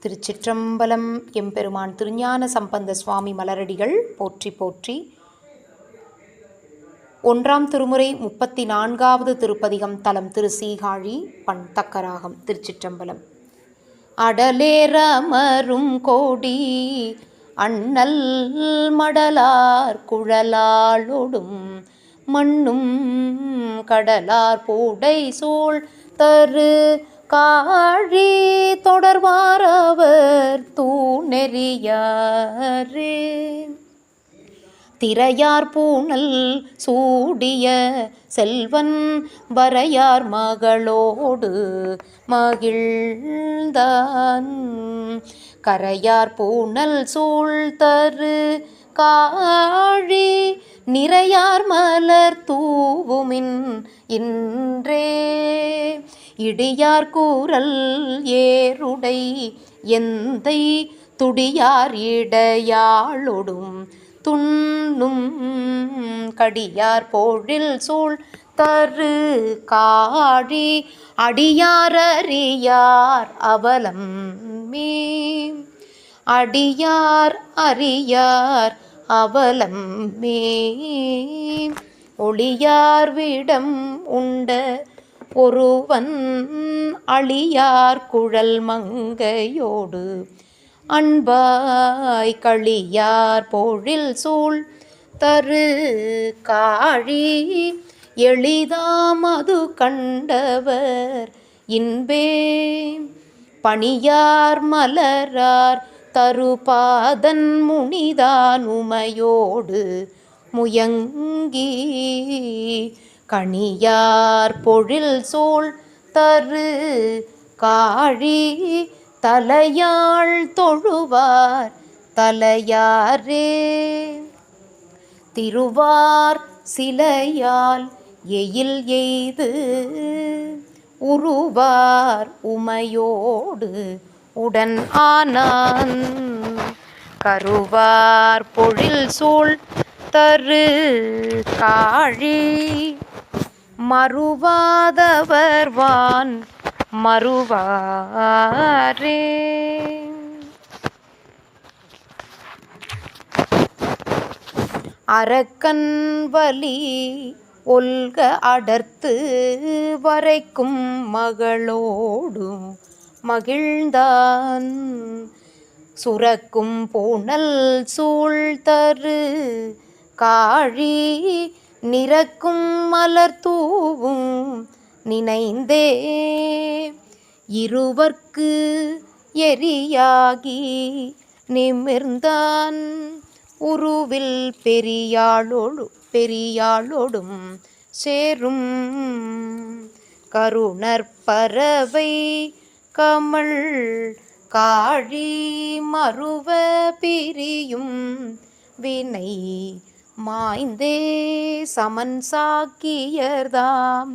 திருச்சிற்றம்பலம். எம்பெருமான் திருஞான சம்பந்த சுவாமி மலரடிகள் போற்றி போற்றி. 1ஆம் திருமுறை 34வது திருப்பதிகம். தலம் திரு சீகாழி. பண் தக்கராகம். திருச்சிற்றம்பலம். அடலேரமரும் கோடி அண்ணல் மடலார் குழலாளொடும் மண்ணும் கடலார் பூடை சூழ் தரு காழி தொடர்வாரவர் தூணெறியாரே. திரையார் பூணல் சூடிய செல்வன் வரையார் மகளோடு மகிழ்ந்தான் கரையார் பூணல் சூழ் தரு காழி நிறையார் மலர் தூவுமின் இன்றே. இடியார் கூறல் ஏருடை எந்தை துடியார் இடையாளொடும் துண்ணும் கடியார் போழில் சூழ் தரு காழி அடியார் அறியார் அவலம் மீ. அடியார் அறியார் அவலம் மே. ஒளியார் விடம் உண்ட ஒருவன் அழியார் குழல் மங்கையோடு அன்பாய் களியார் போழில் சூழ் தரு காழி எளிதாமது கண்டவர் இன்பே. பணியார் மலரார் தருபாதன் முனிதான் உமையோடு முயங்கி கணியார் பொழில் சூழ் தரு காழி தலையாள் தொழுவார் தலையாரே. திருவார் சிலையால் எயில் எய்து உருவார் உமையோடு உடன் ஆனான் கருவார் பொழில் சூழ் தரு காழி மறுவாதவர் வான் மறுவாரே. அரக்கன் வலி ஒல்க அடர்த்து வரைக்கும் மகளோடு மகிழ்ந்தான் சுரக்கும் பூணல் சூழ் தரு காழி நிரக்கும் மலர் தூவும் நினைந்தே. இருவர்க்கு எரியாகி நிமிர்ந்தான் உருவில் பெரியாளொடும் சேரும் கருணர் பறவை கமல் காழி மறுவ பிரியும் வினை மாய்ந்தே. சமன் சாக்கியர்தாம்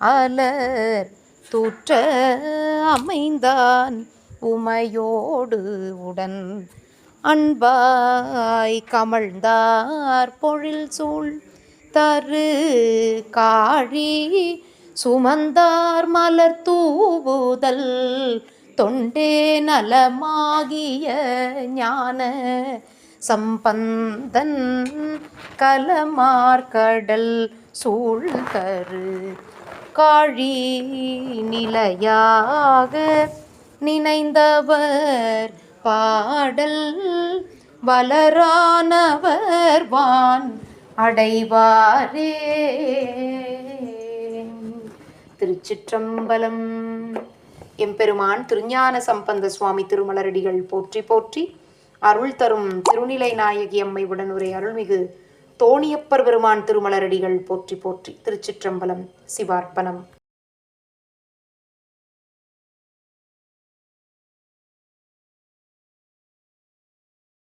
அலர் தூற்ற அமைந்தான் உமையோடு உடன் அன்பாய் கமழ்ந்தார் பொழில் சூழ் தரு காழி சுமந்தார் மலர் தூவுதல் தொண்டே. நலமாகிய ஞான சம்பந்தன் கலமார்கடல் சூழ் தரு காழி நிலையாக நினைந்தவர் பாடல் வளரானவர் வான் அடைவாரே. திருச்சிற்றம்பலம். எம்பெருமான் திருஞான சம்பந்த சுவாமி திருமலரடிகள் போற்றி போற்றி. அருள் தரும் திருநிலை நாயகி அம்மை உடனுரை அருள்மிகு தோணியப்பர் பெருமான் திருமலரடிகள் போற்றி போற்றி. திருச்சிற்றம்பலம். சிவார்ப்பணம்.